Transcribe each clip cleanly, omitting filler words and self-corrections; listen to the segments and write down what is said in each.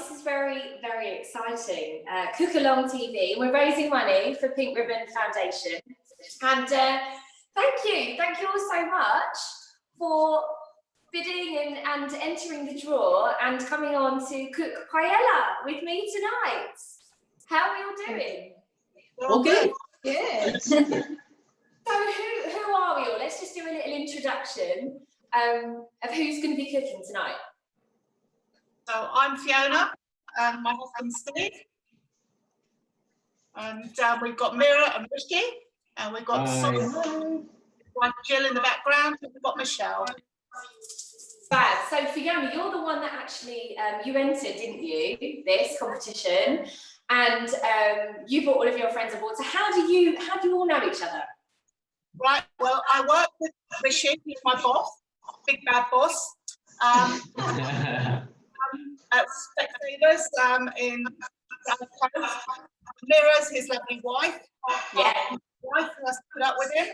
this is very, very exciting. Cookalong TV. We're raising money for Pink Ribbon Foundation. And thank you all so much for bidding and entering the draw and coming on to cook paella with me tonight. How are you all doing? All good. Good. So who are we all? Let's just do a little introduction of who's going to be cooking tonight. So I'm Fiona, and my husband's Steve, and we've got Mira and Rishi, and we've got Jill in the background, and we've got Michelle. Fab. So Fiona, you're the one that actually you entered, didn't you? This competition, and you brought all of your friends aboard. So how do you all know each other? Right. Well, I work with Rishi, he's my boss, big bad boss. At Specsavers in South Coast. Mira's his lovely wife. Yeah. Wife who has put up with him.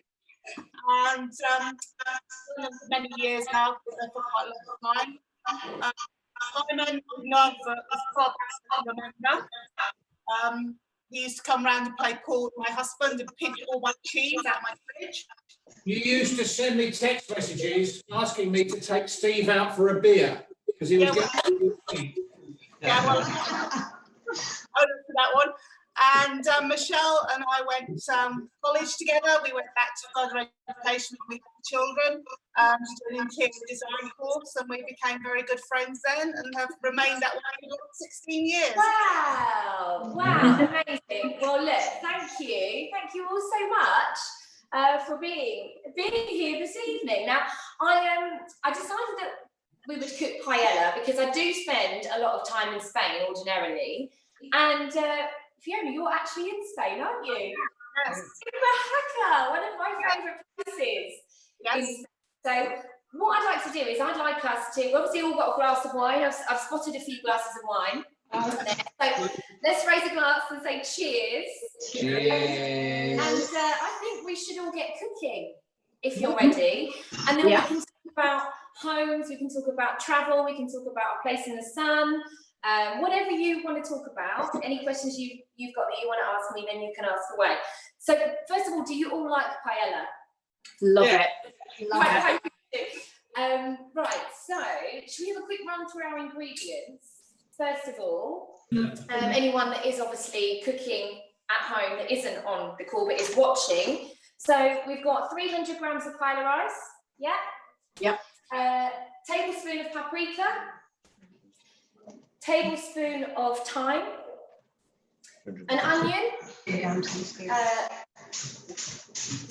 And for many years now, for quite a long time. Simon, we've known for remember. He used to come round and play pool with my husband and pinch all my cheese out my fridge. You used to send me text messages asking me to take Steve out for a beer because he was getting. Yeah, well, I looked for that one. And Michelle and I went college together. We went back to further education when we had children, to do an interior design course, and we became very good friends then and have remained that way for 16 years. Wow, amazing. Well, look, thank you all so much for being here this evening. Now, I decided that we would cook paella because I do spend a lot of time in Spain ordinarily, and Fiona, you're actually in Spain, aren't you? Yes. Oaxaca, one of my favourite places. Yes. So what I'd like to do is I'd like us to, we've obviously all got a glass of wine. I've spotted a few glasses of wine. So let's raise a glass and say cheers. Cheers. And I think we should all get cooking if you're ready. And then we can talk about homes, we can talk about travel, we can talk about a place in the sun. Whatever you want to talk about, any questions you've got that you want to ask me, then you can ask away. So first of all, do you all like paella? Love it. Love it. Right, so should we have a quick run through our ingredients? First of all, anyone that is obviously cooking at home that isn't on the call but is watching. So we've got 300 grams of paella rice. Yeah? Yep. Tablespoon of paprika. Tablespoon of thyme, an onion.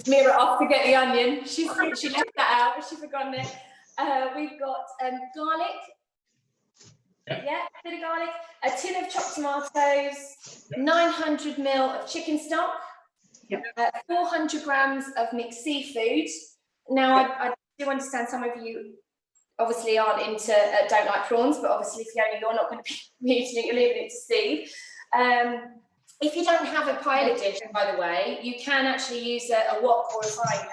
Mira off to get the onion. She left that out, but she forgotten it. We've got garlic. Yeah, a bit of garlic. A tin of chopped tomatoes. 900 ml of chicken stock. Yep. 400 grams of mixed seafood. Now, I do understand some of you obviously aren't into, don't like prawns, but obviously Fiona, you're not going to be eating it, you're leaving it to Steve. If you don't have a paella dish, by the way, you can actually use a wok or a frying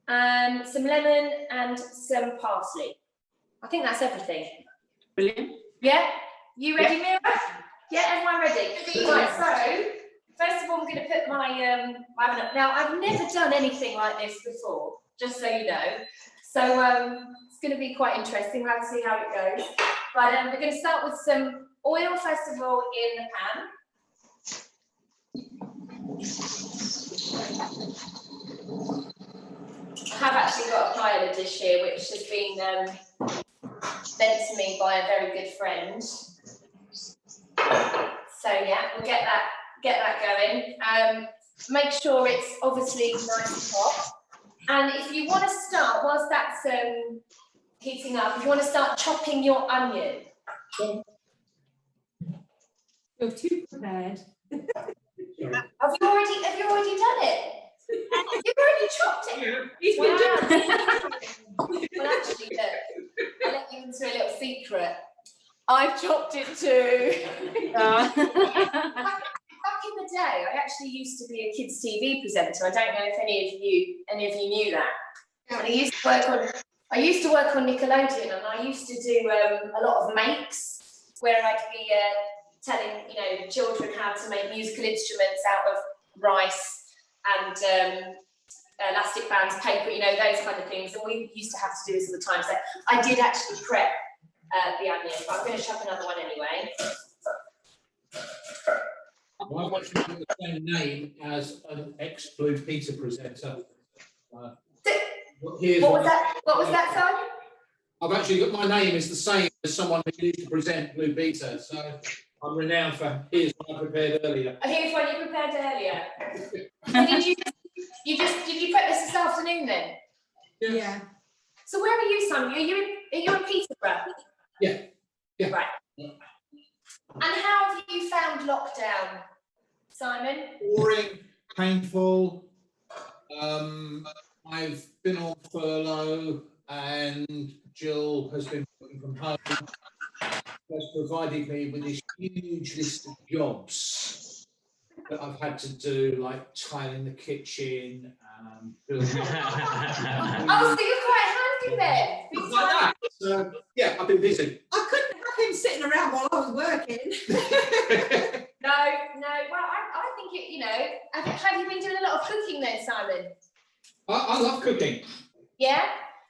pan, some lemon and some parsley. I think that's everything. Brilliant. Yeah? You ready, Mira? Yeah, everyone ready? Right, so, first of all, I'm going to put my, now I've never done anything like this before, just so you know. So it's going to be quite interesting. We'll have to see how it goes. But we're going to start with some oil, first of all, in the pan. I have actually got a paella dish here, which has been sent to me by a very good friend. So yeah, we'll get that going. Make sure it's obviously nice and hot. And if you want to start, whilst that's heating up, if you want to start chopping your onion. You're too prepared. Have you already done it? You've already chopped it. He's been doing Well, actually, look, I'll let you into a little secret. I've chopped it too. Back in the day, I actually used to be a kids' TV presenter. I don't know if any of you knew that. And I used to work on Nickelodeon, and I used to do a lot of makes where I could be telling, you know, children how to make musical instruments out of rice and elastic bands, paper, you know, those kind of things. And we used to have to do this all the time. So I did actually prep the onion, but I'm going to chuck another one anyway. I've actually got the same name as an ex-Blue Peter presenter. What was that, son? I've actually got, my name is the same as someone who used to present Blue Peter, so I'm renowned for here's one I prepared earlier. Oh, here's one you prepared earlier. So did you prep this afternoon then? Yeah. So where are you, Simon? Are you in Peterborough? Yeah. Right. And how have you found lockdown, Simon? Boring, painful. I've been on furlough and Jill has been working from home. Has provided me with this huge list of jobs that I've had to do, like tiling the kitchen, building. Oh, so you're quite handy then. Like that. So yeah, I've been busy. I couldn't have him sitting around while I was working. No. Well, I think you know. Have you been doing a lot of cooking then, Simon? I love cooking. Yeah.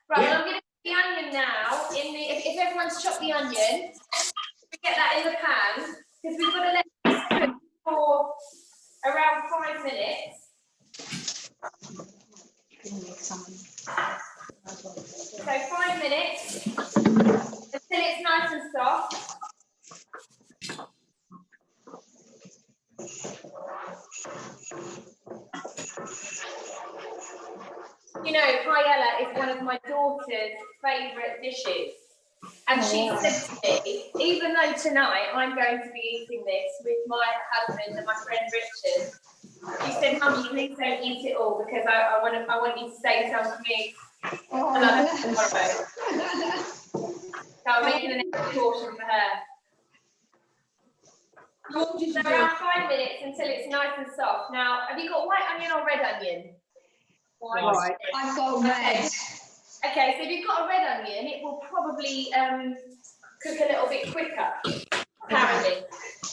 Right. Yeah. Well, I'm going to put the onion now in the. If everyone's chopped the onion, get that in the pan because we've got to let this cook for around 5 minutes. So 5 minutes until it's nice and soft. You know, paella is one of my daughter's favourite dishes. And she said to me, even though tonight I'm going to be eating this with my husband and my friend Richard, she said, Mum, please don't eat it all because I want you to save some for me. Tomorrow. So I'm making an extra portion for her. So around 5 minutes until it's nice and soft. Now, have you got white onion or red onion? Right. I've got red. Okay, so if you've got a red onion, it will probably cook a little bit quicker, apparently.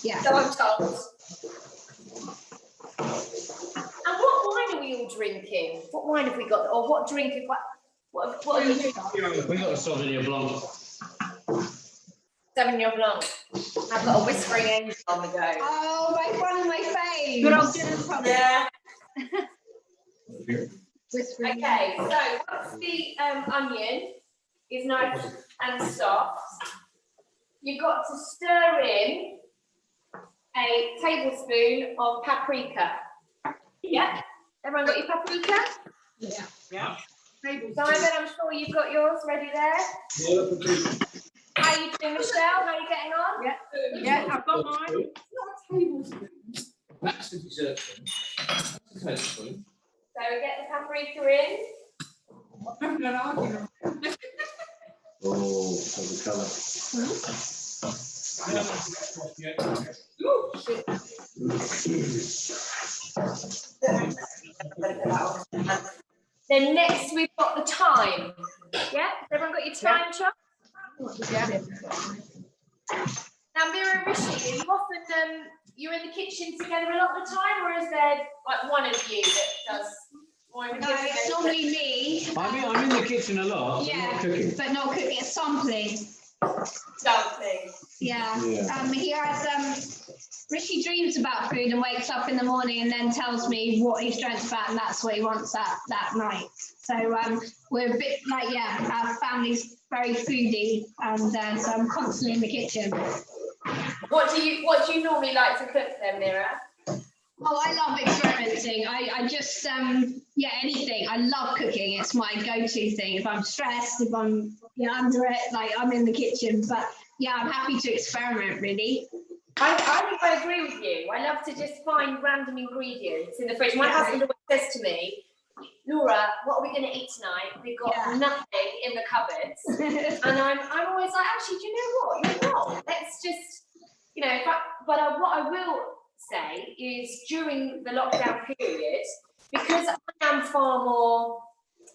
Yeah. So I'm told. And what wine are we all drinking? What wine have we got? Or what drink? What are you drinking? We got a Sauvignon Blanc. Sauvignon Blanc. I've got a Whispering Angel on the go. Oh, one of my faves. Good old gin and tonic. Yeah. Whispering. Okay, so once the onion is nice and soft, you've got to stir in a tablespoon of paprika. Yeah? Everyone got your paprika? Yeah. Yeah. Simon, I'm sure you've got yours ready there. How are you doing, Michelle? How are you getting on? Yeah, I've got mine. It's not a tablespoon. That's the dessert spoon. That's the tablespoon. So we get the paprika in. I'm not arguing. Oh, for the colour. Ooh, shit. Then next we've got the thyme. Yeah? Everyone got your thyme chop? Yeah. Now, Mira and Rishi, are you often you're in the kitchen together a lot of the time, or is there like one of you that does more of the No, cooking? it's normally me. I'm in the kitchen a lot, but not cooking. But not cooking, it's sampling. Something. Yeah. Yeah. He has Rishi dreams about food and wakes up in the morning and then tells me what he's dreamt about, and that's what he wants that night. So we're a bit like, our family's very foodie, and so I'm constantly in the kitchen. What do you normally like to cook then, Mira? Oh, I love experimenting. I just, anything. I love cooking. It's my go-to thing. If I'm stressed, if I'm under it, like I'm in the kitchen. But yeah, I'm happy to experiment, really. I think I agree with you. I love to just find random ingredients in the fridge. My husband always says to me, Laura, what are we going to eat tonight? We've got nothing in the cupboards. And I'm always like, actually, do you know what? You're wrong. Let's just, what I will say is during the lockdown period, because I am far more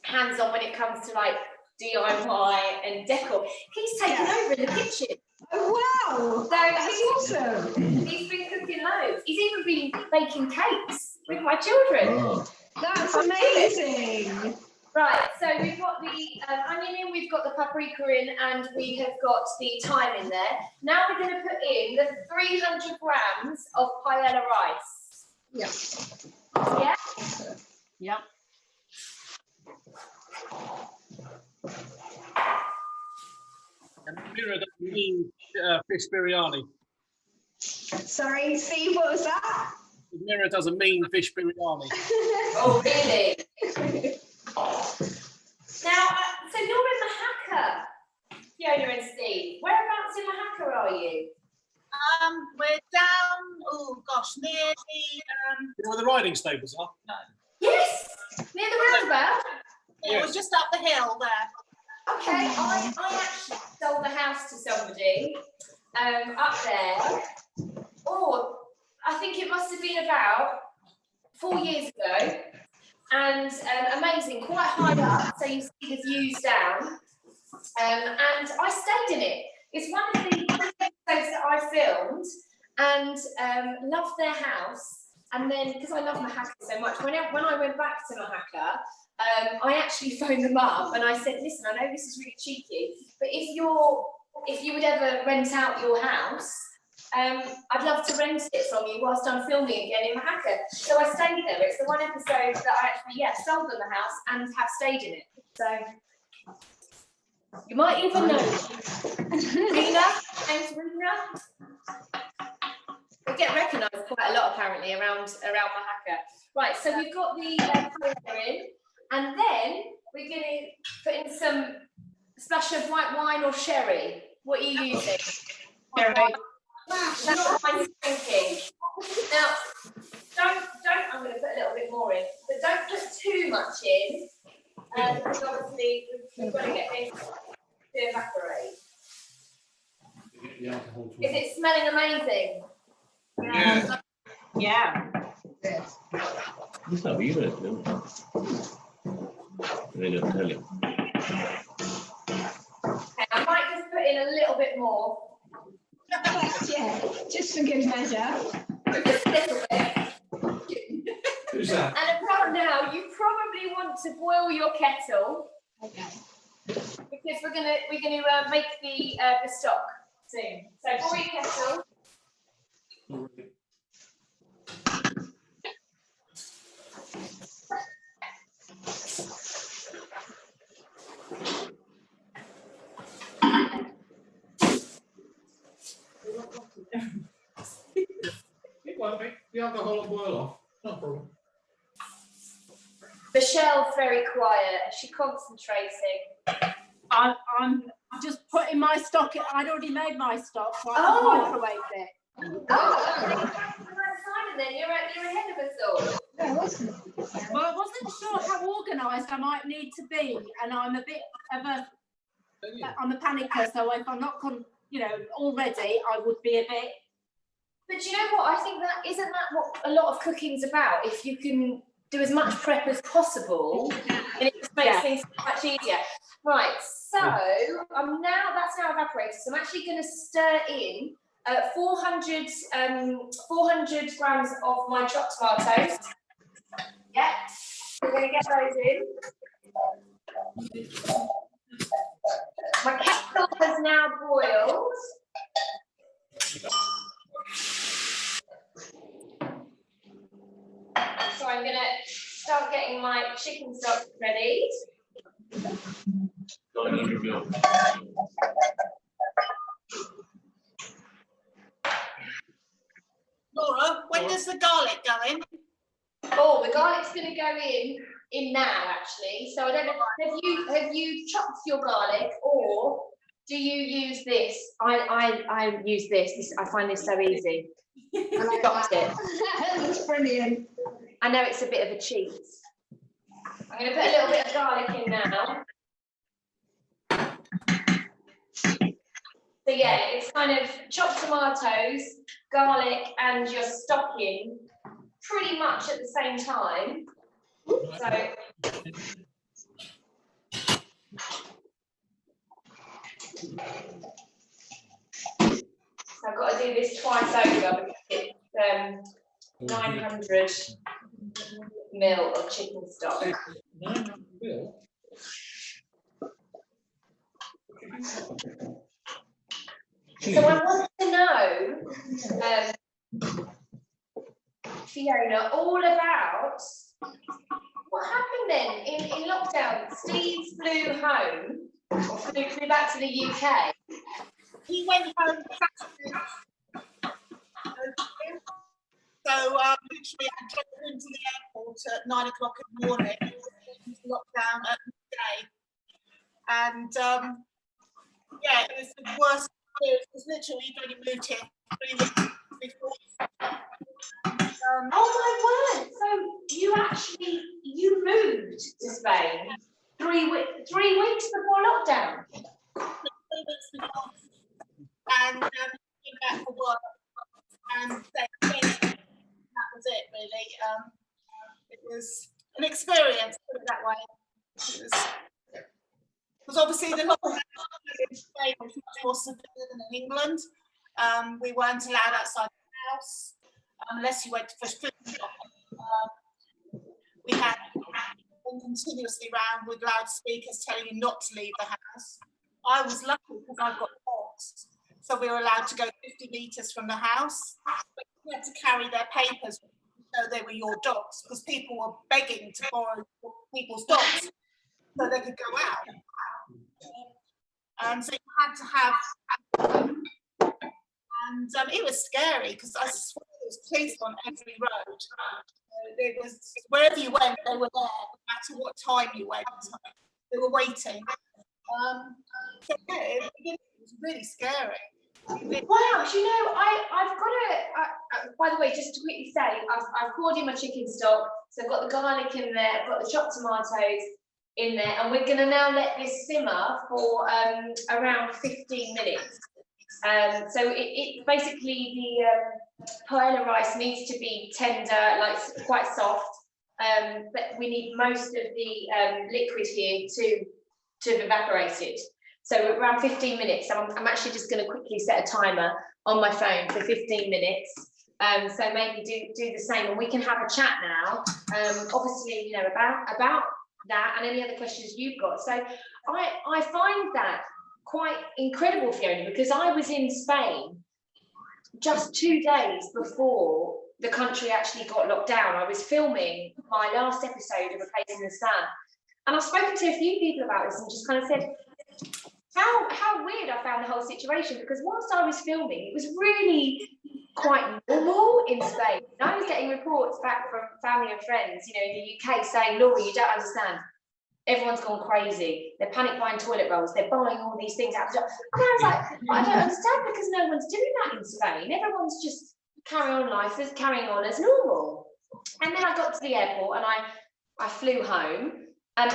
hands-on when it comes to like DIY and decor, he's taken over in the kitchen. Oh, wow. So awesome. He's been cooking loads. He's even been baking cakes with my children. Oh. That's amazing. Right, so we've got the onion in, we've got the paprika in, and we have got the thyme in there. Now we're going to put in the 300 grams of paella rice. Yep. Yeah? Yep. And Mira doesn't mean fish biryani. Sorry, Steve, what was that? Mira doesn't mean fish biryani. Oh, really? Now, so you're in Mahaka, Fiona and Steve. Whereabouts in Mahaka are you? We're down, oh gosh, near the, You know where the riding stables are? Yes, near the roundabout. it was just up the hill there. Okay, I actually sold the house to somebody up there. Oh, I think it must have been about 4 years ago. And amazing, quite high up, so you see the views down. And I stayed in it. It's one of the episodes that I filmed and loved their house. And then, because I love Mahaka so much, when I went back to Mahaka, I actually phoned them up and I said, listen, I know this is really cheeky, but if you would ever rent out your house, I'd love to rent it from you whilst I'm filming again in Mahaka. So I stayed there. It's the one episode that I actually, sold them the house and have stayed in it. So you might even know. Rena, thanks, Rena. We get recognised quite a lot apparently around Mahaka. Right, so we've got the paella in, and then we're going to put in some splash of white wine or sherry. What are you using? Sherry. That's what I'm thinking. Now, don't. I'm going to put a little bit more in, but don't put too much in, because obviously we've got to get this to evaporate. Is it smelling amazing? Yeah. Yeah. It's not even it, no. They don't tell you. Okay, I might just put in a little bit more. Yeah, just for good measure. Just a little bit. Who's that? And about now, you probably want to boil your kettle Okay. because we're gonna make the stock soon. So boil your kettle. It won't be. The alcohol will boil off. No problem. Michelle's very quiet. She's concentrating. I'm just putting my stock. I'd already made my stock, so I Oh. microwaved it. Simon, then you're ahead of us all. Well, I wasn't sure how organised I might need to be, and I'm a bit of I'm a panicker. So if I'm not, already, I would be a bit. But you know what? I think isn't that what a lot of cooking's about? If you can do as much prep as possible, and it just makes things much easier. Right. So that's now evaporated. So I'm actually going to stir in 400 grams of my chopped tomatoes. Yeah, we're going to get those in. My kettle has now boiled. So I'm going to start getting my chicken stock ready. 900 mil. Laura, when does the garlic go in? Oh, the garlic's going to go in now, actually. So I don't know. Have you chopped your garlic, or do you use this? I use this. I find this so easy. I chopped it. That's brilliant. I know it's a bit of a cheat. I'm going to put a little bit of garlic in now. So yeah, it's kind of chopped tomatoes, garlic, and your stock in pretty much at the same time. So I've got to do do this twice over because it's 900 ml of chicken stock. 900 ml? So I want to know, Fiona, all about what happened then in lockdown. Steve flew home, or flew back to the UK. He went home Saturday. So literally I drove into the airport at 9 o'clock in the morning, into lockdown at midday. And yeah, it was the worst experience because literally we'd only moved here 3 weeks before. Oh my word! So you moved to Spain 3 weeks before lockdown. 3 weeks before, and came back for work, and then that was it really. It was an experience, put it that way. It was obviously the lockdown in Spain was much more severe than in England. We weren't allowed outside the house unless you went for food. We had continuously round with loudspeakers telling you not to leave the house. I was lucky because I've got dogs, so we were allowed to go 50 metres from the house. But you had to carry their papers so they were your dogs because people were begging to borrow people's dogs so they could go out. So you had to have, and it was scary because I swear there was police on every road. It was wherever you went, they were there, no matter what time you went. They were waiting. So yeah, it was really scary. Wow, do you know, I've got to, by the way, just to quickly say, I've poured in my chicken stock, so I've got the garlic in there, I've got the chopped tomatoes in there, and we're going to now let this simmer for around 15 minutes. So it basically, the paella rice needs to be tender, like quite soft, but we need most of the liquid here to have evaporated. So around 15 minutes, I'm actually just going to quickly set a timer on my phone for 15 minutes. So maybe do the same, and we can have a chat now. Obviously, you know, about that and any other questions you've got. So I find that quite incredible, Fiona, because I was in Spain just 2 days before the country actually got locked down. I was filming my last episode of A Place in the Sun, and I've spoken to a few people about this and just kind of said how weird I found the whole situation, because whilst I was filming, it was really quite normal in Spain. And I was getting reports back from family and friends, you know, in the UK saying, Laura, you don't understand. Everyone's gone crazy. They're panic buying toilet rolls. They're buying all these things out of the shop. And I was like, I don't understand, because no one's doing that in Spain. Everyone's just carrying on as normal. And then I got to the airport and I flew home. And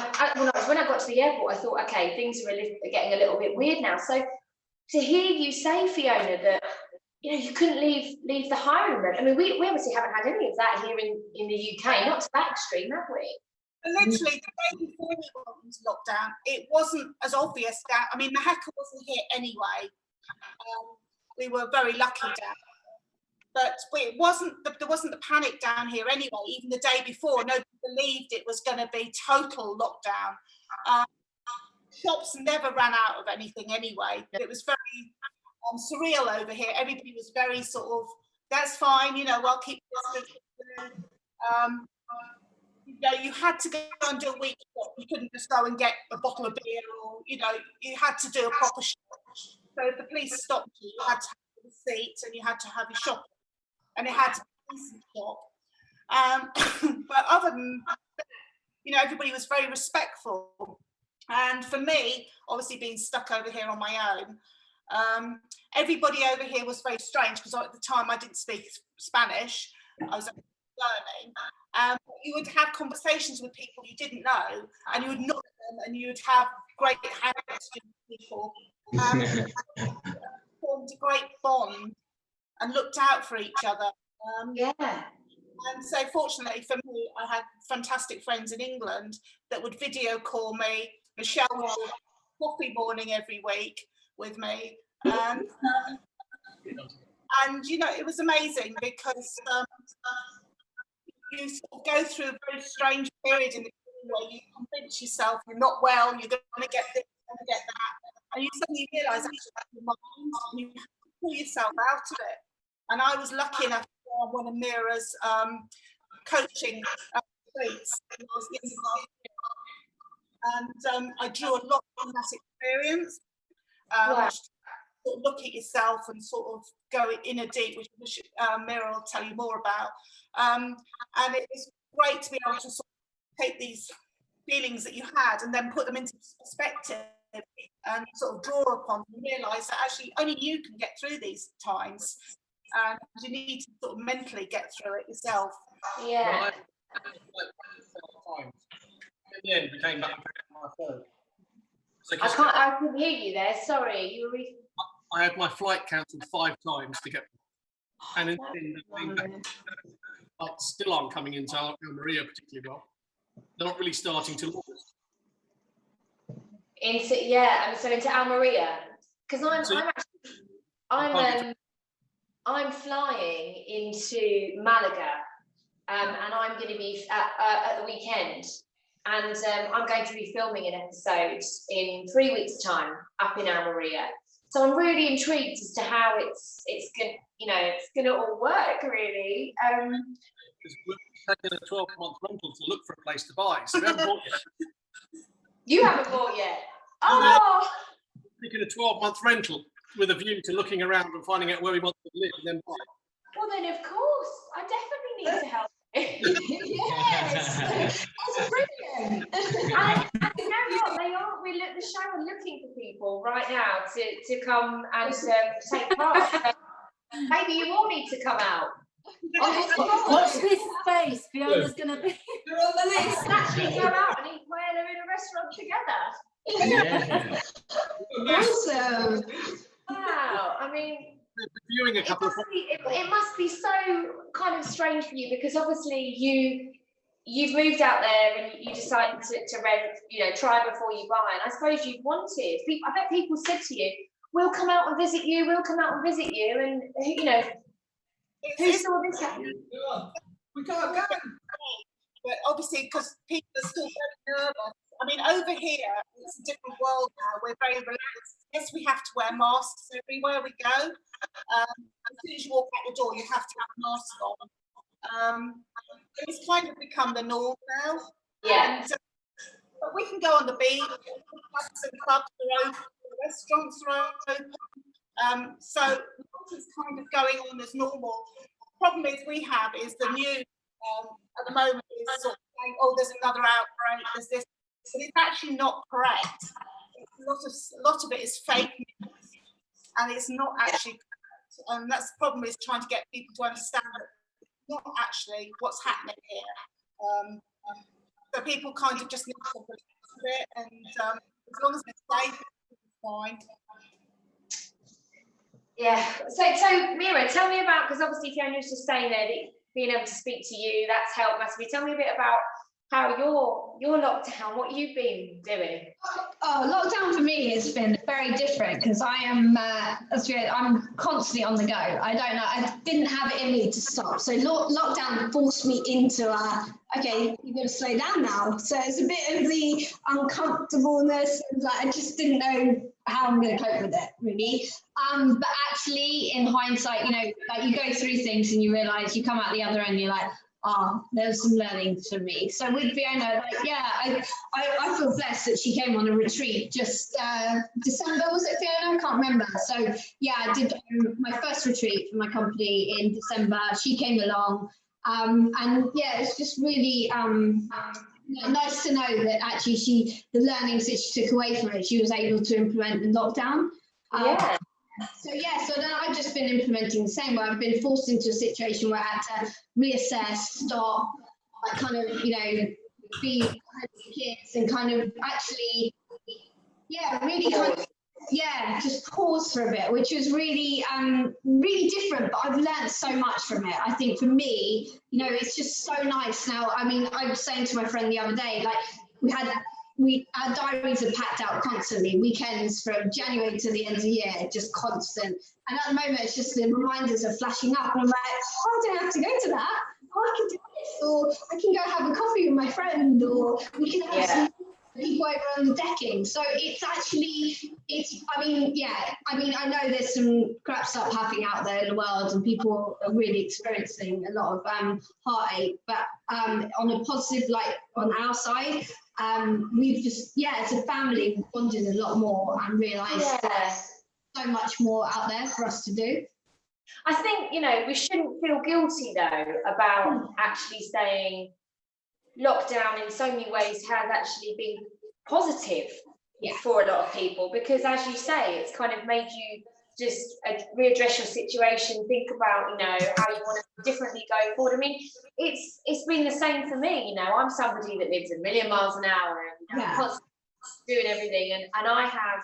when I got to the airport, I thought, okay, things are getting a little bit weird now. So to hear you say, Fiona, that you know you couldn't leave the home. I mean, we obviously haven't had any of that here in the UK, not to that extreme, have we? Literally, the day before we went into lockdown, it wasn't as obvious that, I mean, the hacker wasn't here anyway. We were very lucky down. But there wasn't the panic down here anyway. Even the day before, nobody believed it was going to be total lockdown. Shops never ran out of anything anyway. It was very surreal over here. Everybody was very sort of, that's fine, you know, I'll keep distance. You know, you had to go and do a week shop. You couldn't just go and get a bottle of beer, or you know, you had to do a proper shop. So if the police stopped you, you had to have a receipt and you had to have your shop, and it had to be a decent shop. But other than that, you know, everybody was very respectful. And for me, obviously being stuck over here on my own, everybody over here was very strange, because at the time I didn't speak Spanish. I was learning. You would have conversations with people you didn't know, and you would nod at them, and you would have great handshakes with people. Formed a great bond and looked out for each other. Yeah. And so fortunately for me, I had fantastic friends in England that would video call me. Michelle would do coffee morning every week with me. And And, you know, it was amazing because you sort of go through a very strange period in the where you convince yourself you're not well, you're going to get this, you're going to get that, and you suddenly realise actually that's your mind, and you have to pull yourself out of it. And I was lucky enough to go on one of Mira's coaching retreats when I was in last year, and I drew a lot from that experience. Wow. Sort of look at yourself and sort of go in a deep, which Mira will tell you more about. And it was great to be able to sort of take these feelings that you had and then put them into perspective and sort of draw upon them and realise that actually only you can get through these times, and you need to sort of mentally get through it yourself. Yeah. In the end, we came back to my phone. So I couldn't hear you there. Sorry, you were. I had my flight cancelled 5 times to get, and in the end, I came back. Like, still aren't coming into Almeria particularly well. They're not really starting till August. Into Almeria, because I'm flying into Malaga, and I'm going to be at the weekend, and I'm going to be filming an episode in 3 weeks' time up in Almeria. So I'm really intrigued as to how it's gonna all work, really. We're taking a 12-month rental to look for a place to buy, so we haven't bought yet. You haven't bought yet. Oh. Taking a 12-month rental with a view to looking around and finding out where we want to live and then buy. Well, then of course, I definitely need to help. Yes, that's brilliant. And you know what? The show are looking for people right now to come and take part. So maybe you all need to come out. Watch this space. Fiona's going to be. You're on the list. Let's actually go out and eat paella in a restaurant together. Awesome. Wow. I mean, viewing a couple it must be so kind of strange for you, because obviously you've moved out there and you decided to rent, try before you buy. And I suppose you wanted. I bet people said to you, "We'll come out and visit you. We'll come out and visit you." And who saw this happen? We can't go. But obviously, because people are still very nervous. I mean, over here, it's a different world now. We're very relaxed. Yes, we have to wear masks everywhere we go. As soon as you walk out the door, you have to have a mask on. It's kind of become the norm now. Yeah. And, but we can go on the beach. Pubs and clubs are open. Restaurants are open. So it's kind of going on as normal. The problem we have is the news at the moment is sort of saying, "Oh, there's another outbreak. There's this," but it's actually not correct. A lot of it is fake news, and it's not actually correct. And that's the problem, is trying to get people to understand that it's not actually what's happening here. So people kind of just need to believe it, and as long as it's safe, it's fine. Yeah. So Mira, tell me about, because obviously Fiona was just saying there that being able to speak to you, that's helped massively. Tell me a bit about how your lockdown, what you've been doing. Oh, lockdown for me has been very different, because I am, I'm constantly on the go. I don't know, I didn't have it in me to stop. So lockdown forced me into, okay, you're going to slow down now. So it's a bit of the uncomfortableness, and I just didn't know how I'm going to cope with it, really. But actually, in hindsight, you go through things and you realise, you come out the other end, you're like, there's some learning for me. So with Fiona, I feel blessed that she came on a retreat just December, was it, Fiona? I can't remember. So yeah, I did my first retreat for my company in December. She came along, and yeah, it's just really nice to know that actually the learnings that she took away from it, she was able to implement in lockdown. Yeah. So then I've just been implementing the same, where I've been forced into a situation where I had to reassess, stop, kind of, be kind of kids and kind of actually, really kind of, just pause for a bit, which was really, really different, but I've learned so much from it. I think for me, it's just so nice now. I mean, I was saying to my friend the other day, like, our diaries are packed out constantly, weekends from January to the end of the year, just constant. And at the moment, it's just the reminders are flashing up. And I'm like, oh, I don't have to go to that. Oh, I can do this, or I can go have a coffee with my friend, or we can have some people over on the decking. So it's actually, I know there's some crap stuff happening out there in the world, and people are really experiencing a lot of heartache. But on a positive, like on our side, we've just, as a family, we've bonded a lot more and realised there's so much more out there for us to do. I think, we shouldn't feel guilty though about actually staying locked down. In so many ways has actually been positive for a lot of people, because as you say, it's kind of made you just readdress your situation, think about how you want to differently go forward. I mean, it's been the same for me. I'm somebody that lives a million miles an hour and constantly doing everything, and I have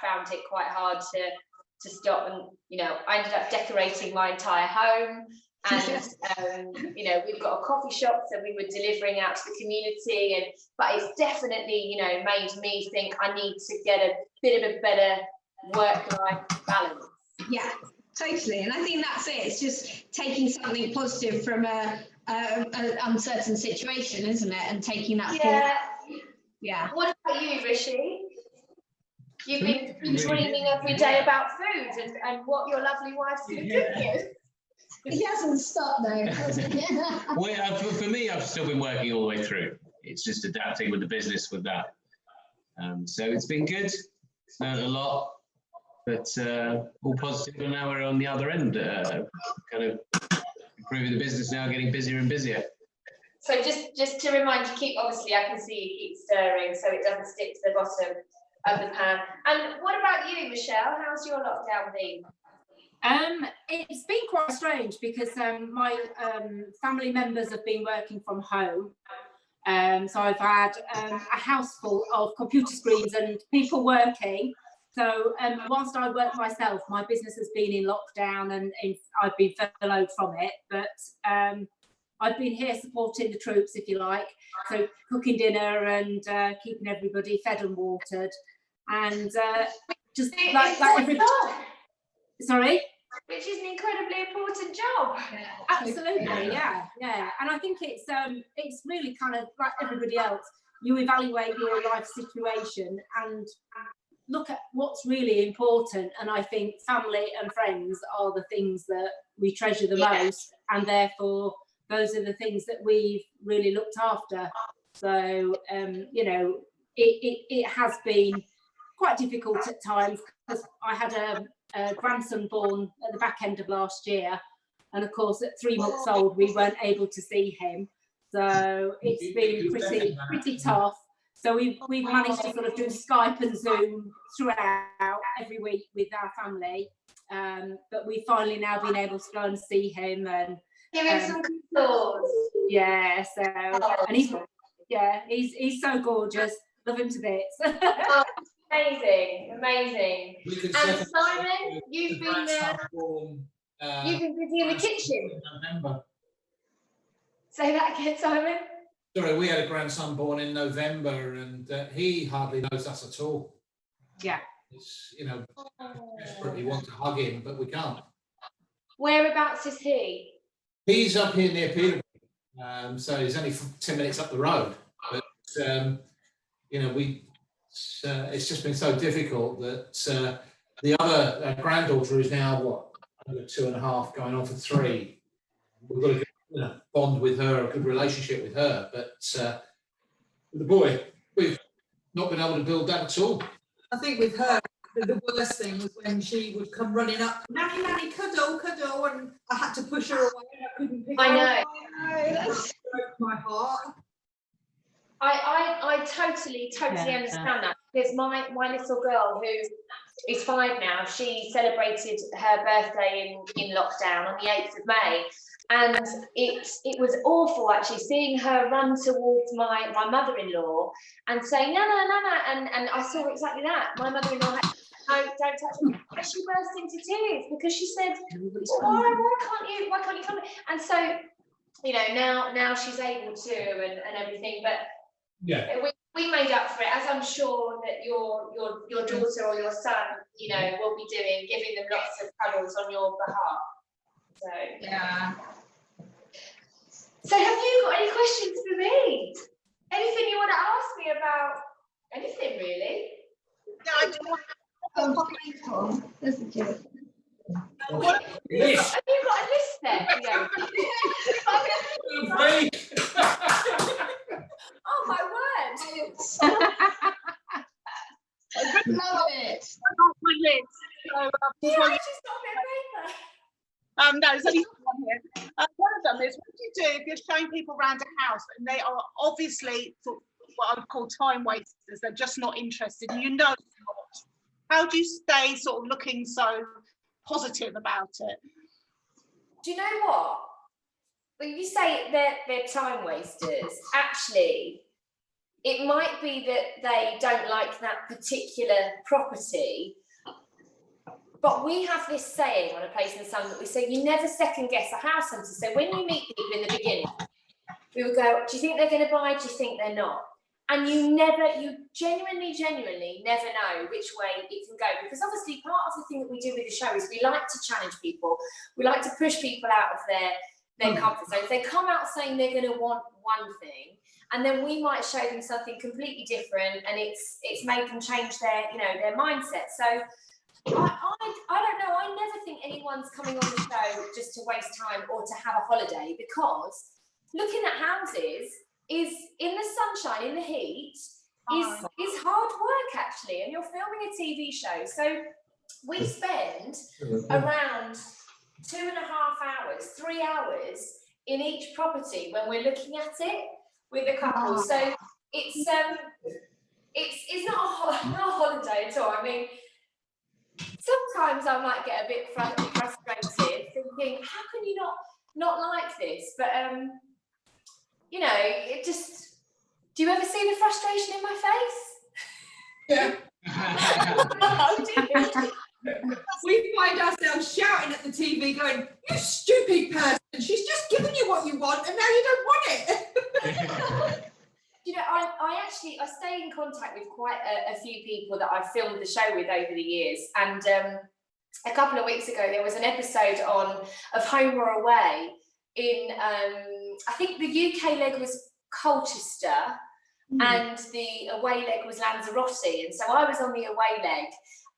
found it quite hard to stop, and I ended up decorating my entire home, and we've got a coffee shop that we were delivering out to the community, but it's definitely made me think I need to get a bit of a better work-life balance. Yeah, totally. And I think that's it. It's just taking something positive from an uncertain situation, isn't it? And taking that forward. Yeah. What about you, Rishi? You've been dreaming every day about food and what your lovely wife's going to cook you. He hasn't stopped though. Well, for me, I've still been working all the way through. It's just adapting with the business with that. So it's been good. Learned a lot, but all positive. And now we're on the other end, kind of improving the business now, getting busier and busier. So just to remind you, obviously I can see you keep stirring so it doesn't stick to the bottom of the pan. And what about you, Michelle? How's your lockdown been? It's been quite strange because my family members have been working from home. So I've had a house full of computer screens and people working. So whilst I work myself, my business has been in lockdown and I've been furloughed from it. But I've been here supporting the troops, if you like. So cooking dinner and keeping everybody fed and watered. And just like everybody. Sorry? Which is an incredibly important job. Absolutely, yeah. And I think it's really kind of like everybody else. You evaluate your life situation and look at what's really important. And I think family and friends are the things that we treasure the most, and therefore those are the things that we've really looked after. So it has been quite difficult at times because I had a grandson born at the back end of last year, and of course at 3 months old we weren't able to see him, so it's been pretty tough. So we've managed to sort of do Skype and Zoom throughout every week with our family, but we've finally now been able to go and see him and give him some thoughts. Yeah, so and he's so gorgeous, love him to bits. Amazing. And Simon, you've been busy in the kitchen. November. Say that again, Simon. Sorry, we had a grandson born in November, and he hardly knows us at all. Yeah. It's, desperately want to hug him, but we can't. Whereabouts is he? He's up here near Peterborough, so he's only 10 minutes up the road. But it's just been so difficult that the other granddaughter is now under 2.5, going on for 3. We've got a good bond with her, a good relationship with her, but with the boy, we've not been able to build that at all. I think with her, the worst thing was when she would come running up, nanny, nanny, cuddle, cuddle, and I had to push her away. I couldn't pick her up. I know. That broke my heart. I totally understand that, because my little girl, who is 5 now, she celebrated her birthday in lockdown on the 8th of May, and it was awful actually seeing her run towards my mother-in-law and say Nana, Nana, and I saw exactly that. My mother-in-law had, no, don't touch me. And she burst into tears because she said, why can't you come? And so now she's able to and everything, but we made up for it, as I'm sure that your daughter or your son, you know, will be doing, giving them lots of cuddles on your behalf. So Yeah. So have you got any questions for me? Anything you want to ask me about anything really? Yeah, I do want Isn't it? Yes. Have you got a list there? Yeah. Oh my word! Love it. my list. So, Yeah, I just got a bit of paper. no, there's only one here. One of them is, what do you do if you're showing people around a house and they are obviously sort of what I would call time wasters? They're just not interested, and you know it's not. How do you stay sort of looking so positive about it? Do you know what? When you say they're time wasters, actually, it might be that they don't like that particular property. But we have this saying on A Place in the Sun that we say, you never second guess a house hunter. So when you meet people in the beginning, we would go, do you think they're going to buy? Do you think they're not? And you genuinely never know which way it can go. Because obviously part of the thing that we do with the show is we like to challenge people. We like to push people out of their comfort zone. If they come out saying they're going to want one thing, and then we might show them something completely different, and it's made them change their mindset. So I don't know. I never think anyone's coming on the show just to waste time or to have a holiday, because looking at houses is in the sunshine, in the heat, is hard work actually, and you're filming a TV show. So we spend around 2.5 hours, 3 hours in each property when we're looking at it with a couple. So it's not a holiday at all. I mean, sometimes I might get a bit frustrated, thinking, how can you not like this? But you know, it just. Do you ever see the frustration in my face? Yeah. We find ourselves shouting at the TV, going, "You stupid person! She's just given you what you want, and now you don't want it." You know, I stay in contact with quite a few people that I've filmed the show with over the years, and a couple of weeks ago there was an episode of Home or Away in I think the UK leg was Colchester and the away leg was Lanzarote, and so I was on the away leg,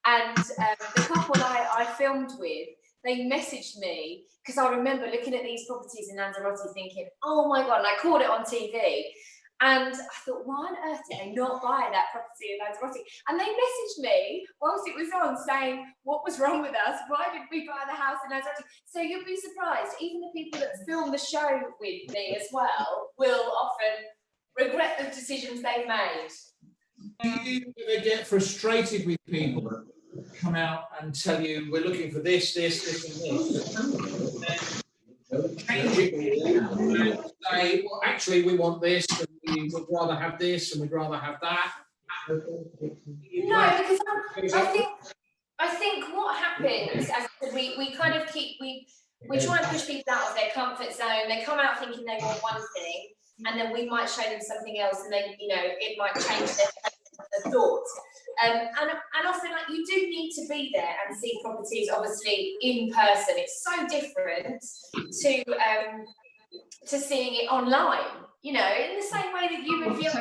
and the couple I filmed with, they messaged me because I remember looking at these properties in Lanzarote thinking, oh my god, and I called it on TV. And I thought, why on earth did they not buy that property in Lanzarote? And they messaged me whilst it was on saying, what was wrong with us? Why didn't we buy the house in Lanzarote? So you'll be surprised, even the people that film the show with me as well will often regret the decisions they've made. Do you ever get frustrated with people that come out and tell you, we're looking for this, and this? Change it all and say, well, actually, we want this, and we would rather have this, and we'd rather have that. No, because I think what happens, as we kind of we try and push people out of their comfort zone. They come out thinking they want one thing, and then we might show them something else, and then it might change their thoughts. And often, like, you do need to be there and see properties, obviously, in person. It's so different to seeing it online. In the same way that you would feel.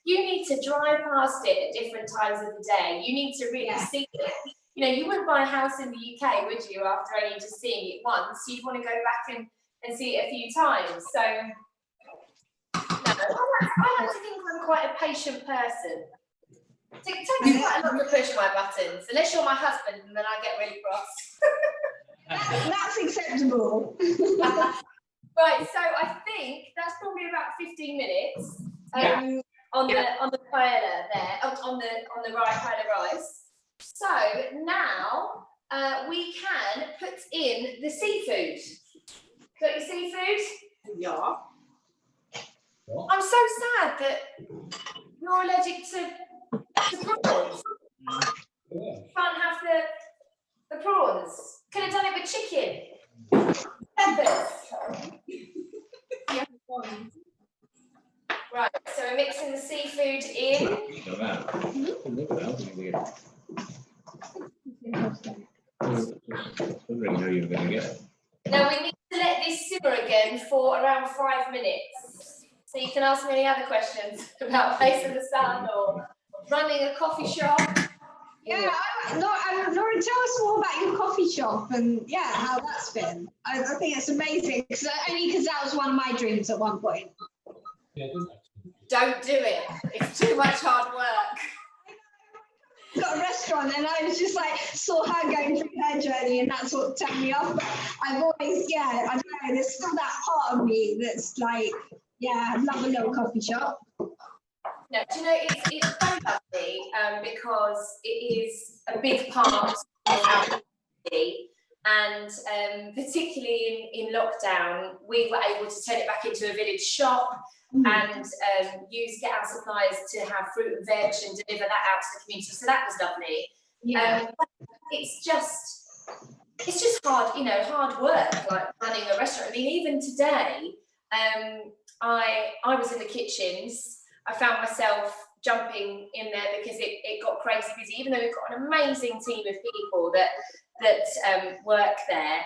You need to drive past it at different times of the day. You need to really see it. You wouldn't buy a house in the UK, would you, after only just seeing it once? You'd want to go back and see it a few times. So, no, I like to think I'm quite a patient person. It takes quite a lot to push my buttons, unless you're my husband, and then I get really cross. That's acceptable. Right, so I think that's probably about 15 minutes on the paella there, on the paella rice. So now we can put in the seafood. Got your seafood? Yeah. I'm so sad that you're allergic to prawns. Can't have the prawns. Could have done it with chicken. Peppers. Right, so we're mixing Wondering how you're going to get. Now we need to let this simmer again for around 5 minutes. So you can ask me any other questions about Place in the Sun or running a coffee shop. Yeah, Laura, tell us more about your coffee shop and yeah, how that's been. I think it's amazing only because that was one of my dreams at one point. Yeah, Don't do it. It's too much hard work. Got a restaurant and I was just like saw her going through her journey and that's what turned me off. But I've always, I don't know, there's still that part of me that's like, yeah, I love a little coffee shop. No, do you know, it's so lovely because it is a big part of our community, and particularly in lockdown, we were able to turn it back into a village shop and get our suppliers to have fruit and veg and deliver that out to the community. So that was lovely. Yeah. It's just hard, hard work, like running a restaurant. I mean, even today, I was in the kitchens. I found myself jumping in there because it got crazy busy, even though we've got an amazing team of people that work there.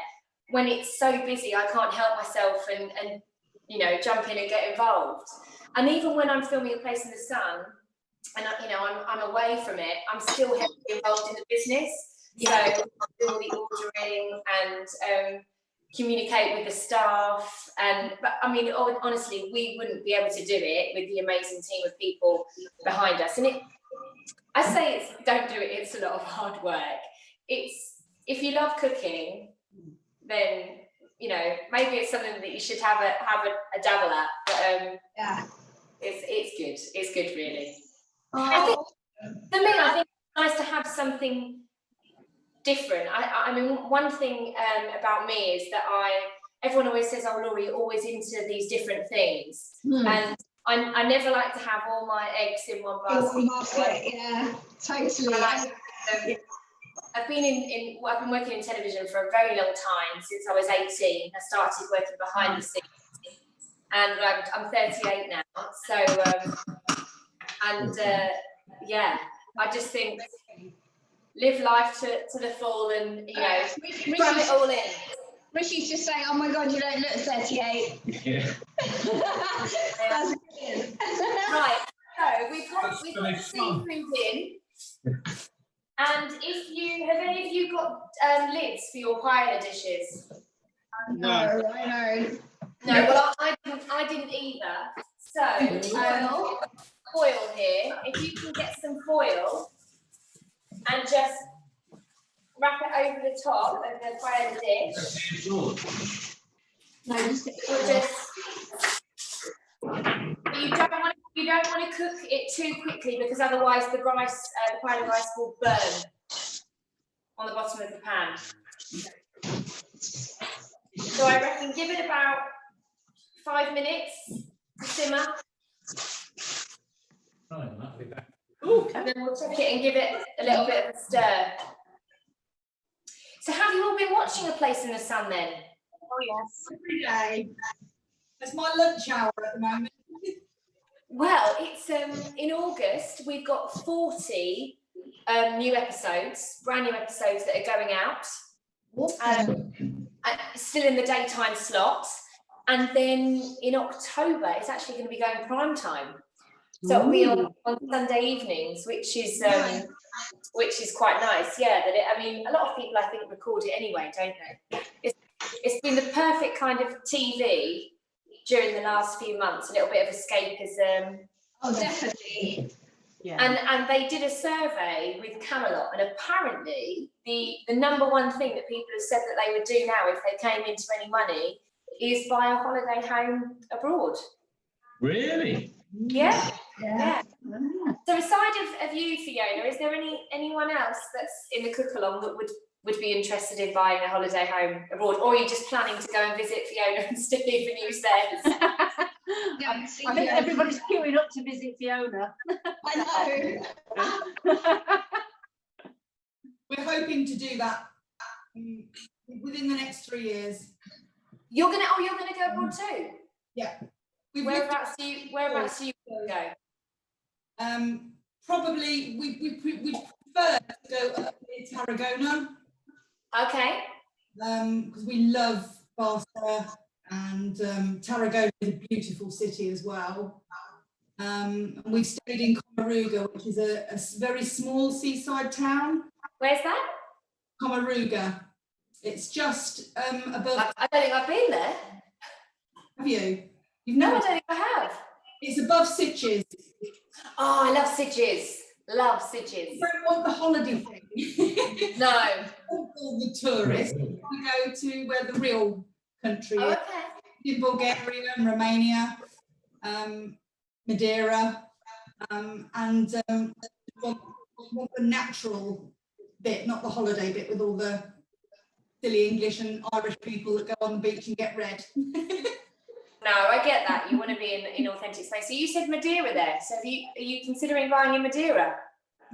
When it's so busy, I can't help myself and jump in and get involved. And even when I'm filming A Place in the Sun, and I'm away from it, I'm still heavily involved in the business. Yeah. So I do all the ordering and communicate with the staff, but I mean, honestly, we wouldn't be able to do it with the amazing team of people behind us. And don't do it. It's a lot of hard work. If you love cooking, then maybe it's something that you should have a dabble at. But it's good. It's good, really. Oh. For me, I think it's nice to have something different. I mean, one thing about me is that everyone always says, "Oh, Laura, you're always into these different things," and I never like to have all my eggs in one basket. Yeah, totally. I've been working in television for a very long time, since I was 18. I started working behind the scenes, and I'm 38 now. So, I just think, live life to the full and, cram it all in. Rishi's just saying, oh my God, you don't look 38. Yeah. That's brilliant. Right, so we've got seafood in. And have any of you got lids for your paella dishes? No. I know. No, well, I didn't either. So, foil here. If you can get some foil and just wrap it over the top of the paella dish. You don't want to cook it too quickly, because otherwise the paella rice will burn on the bottom of the pan. So I reckon give it about 5 minutes to simmer. And then we'll check it and give it a little bit of a stir. So have you all been watching A Place in the Sun then? Oh yes, every day. It's my lunch hour at the moment. Well, it's in August. We've got 40 new episodes, brand new episodes that are going out. Still in the daytime slot, and then in October it's actually going to be going prime time. So it'll be on Sunday evenings, which is quite nice. Yeah, a lot of people I think record it anyway, don't they? It's been the perfect kind of TV during the last few months, a little bit of escapism. Oh, definitely. Yeah. And they did a survey with Camelot, and apparently the number one thing that people have said that they would do now if they came into any money is buy a holiday home abroad. Really? Yeah. So aside of you, Fiona, is there anyone else that's in the Cookalong that would be interested in buying a holiday home abroad, or are you just planning to go and visit Fiona and Steve and use theirs? I think everybody's queuing up to visit Fiona. I know. We're hoping to do that within the next 3 years. You're gonna go abroad too? Yeah. Whereabouts do you go? Probably we prefer to go up near Tarragona Okay. because we love Barca, and Tarragona is a beautiful city as well. And we've stayed in Comaruga, which is a very small seaside town. Where's that? Comaruga. It's just above. I don't think I've been there. Have you? You've No, I never. don't think I have. It's above Sitges. Oh, I love Sitges. Love Sitges. You don't want the holiday thing. No. All the tourists want to go to where the real country Oh, is. okay. In Bulgaria and Romania, Madeira, and want the natural bit, not the holiday bit with all the silly English and Irish people that go on the beach and get red. No, I get that. You want to be in authentic space. So you said Madeira there. So are you considering buying in Madeira?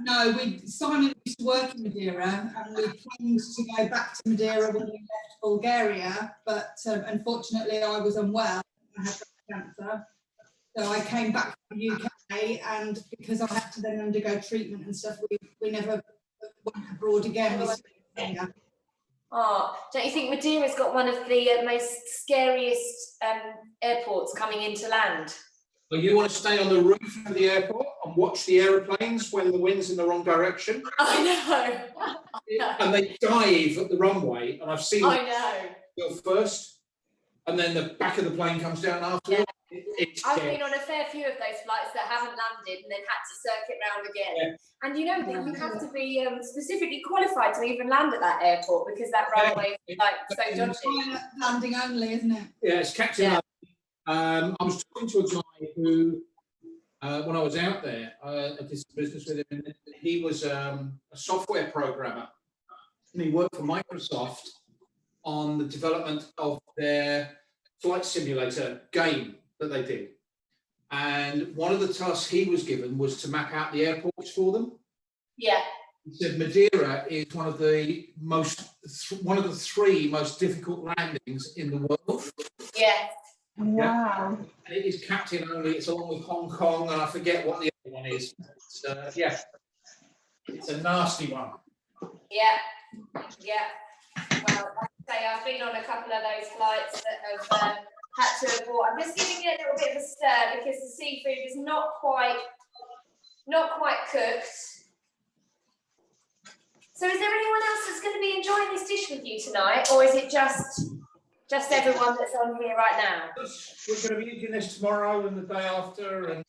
No, Simon used to work in Madeira, and we planned to go back to Madeira when we left Bulgaria, but unfortunately I was unwell. I had breast cancer. So I came back to the UK, and because I had to then undergo treatment and stuff, we never went abroad again. Oh, don't you think Madeira's got one of the most scariest airports coming into land? Well, you want to stay on the roof of the airport and watch the aeroplanes when the wind's in the wrong direction. I know. And they dive at the runway, and I've seen I them know. go first, and then the back of the plane comes down afterwards. Yeah. It's I've scary. been on a fair few of those flights that haven't landed and then had to circuit round again. Yeah. And you know that you have to be specifically qualified to even land at that airport because that runway is like so dodgy. Landing only, isn't it? Yeah, it's Captain. Yeah. I was talking to a guy who, when I was out there, I did some business with him, and he was a software programmer, and he worked for Microsoft on the development of their flight simulator game that they did. And one of the tasks he was given was to map out the airports for them. Yeah. He said Madeira is one of the three most difficult landings in the world. Yeah. Wow. And it is captain only. It's along with Hong Kong, and I forget what the other one is. Yeah, it's a nasty one. Yeah. Yeah. Well, like I say, I've been on a couple of those flights that have had to abort. I'm just giving it a little bit of a stir because the seafood is not quite cooked. So is there anyone else that's going to be enjoying this dish with you tonight, or is it just everyone that's on here right now? We're going to be eating this tomorrow and the day after. And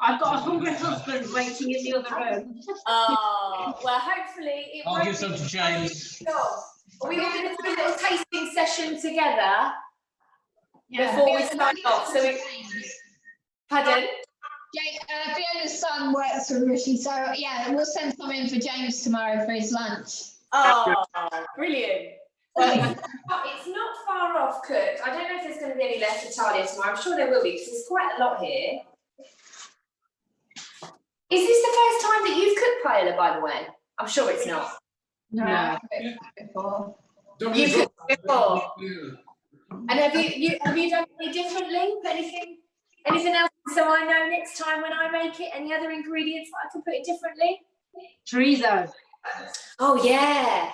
I've got a hungry husband waiting in the other room. Oh, well, hopefully it I'll won't give some to James. Are we all going to do a little tasting session together Yeah. before we sign off? So pardon? Fiona's son works with Rishi, so yeah, we'll send some in for James tomorrow for his lunch. Oh, brilliant. Well, it's not far off cooked. I don't know if there's going to be any left Italian tomorrow. I'm sure there will be because there's quite a lot here. Is this the first time that you've cooked paella, by the way? I'm sure it's not. No. I've cooked before. You've cooked before. And have you done any differently? Anything else so I know next time when I make it? Any other ingredients that I can put it differently? Chorizo. Oh yeah.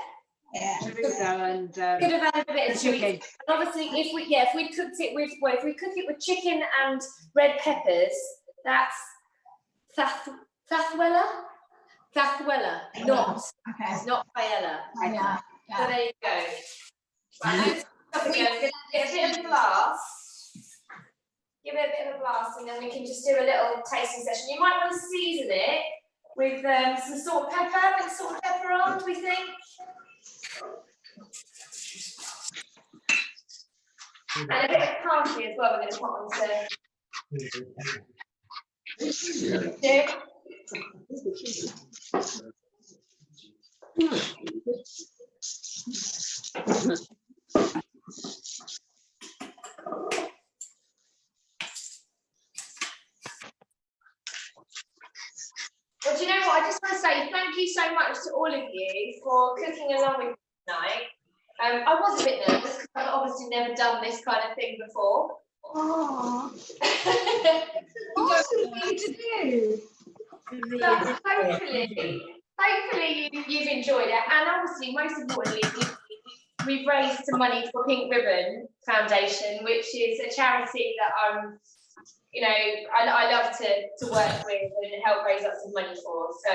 Yeah. Chorizo and Could have added a bit of chicken. chorizo. And obviously, if we cooked it with if we cook it with chicken and red peppers, that's Thathwella, not paella. Yeah. So there you go. Right, get a bit of a blast. Give it a bit of a blast, and then we can just do a little tasting session. You might want to season it with some salt and pepper. Put salt and pepper on, do we think? And a bit of parsley as well. We're going to put onto. Well, do you know what? I just want to say thank you so much to all of you for cooking along with me tonight. I was a bit nervous because I've obviously never done this kind of thing before. Oh, awesome thing to do. But hopefully you've enjoyed it. And obviously, most importantly, we've raised some money for Pink Ribbon Foundation, which is a charity that I love to work with and help raise lots of money for. So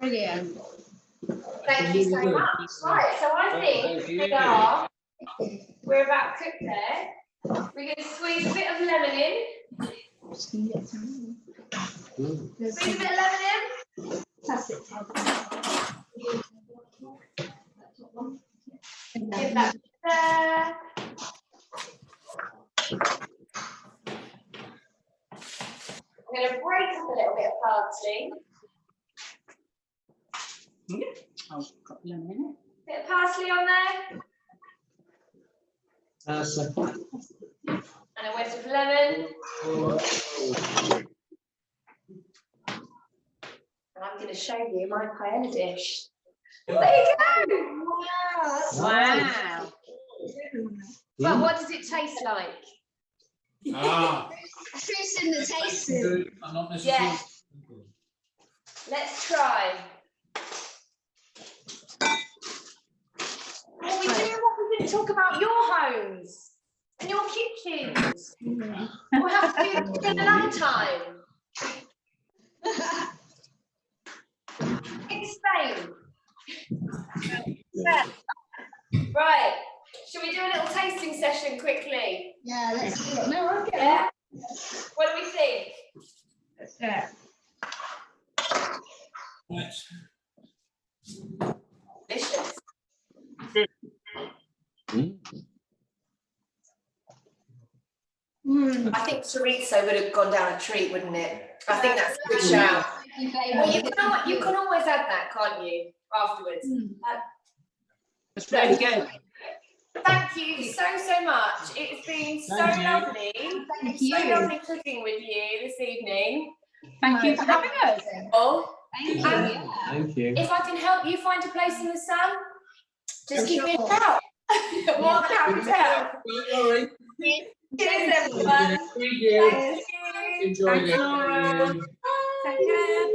Brilliant. thank you so much. Right, so I think we're about cooked there. We're going to squeeze a bit of lemon in. Squeeze a bit of lemon in. That's it. Give that there. I'm going to break up a little bit of parsley. I'll drop lemon in it. Bit of parsley on there. And a wedge of lemon. And I'm going to show you my paella dish. There you go. Wow. But what does it taste like? Who's in the tasting? Yeah. Let's try. Well, we didn't talk about your homes and your kitchens. We'll have to do that another time. In Spain. Yeah. Right. Should we do a little tasting session quickly? Yeah, let's do it. No, okay. Yeah. What do we think? Let's do it. Delicious. I think chorizo would have gone down a treat, wouldn't it? I think that's a good shout. Well, you can always add that, can't you, afterwards? That's really good. Thank you so much. It's been so lovely. Thank you. So lovely cooking with you this evening. Thank you for having us. Oh, Thank you. Thank you. if I can help you find a place in the sun, just give me a shout. What can I tell? Don't worry. Cheers, everyone. Thank you. Thank you. Enjoyed Thanks, it. Laura. Take care.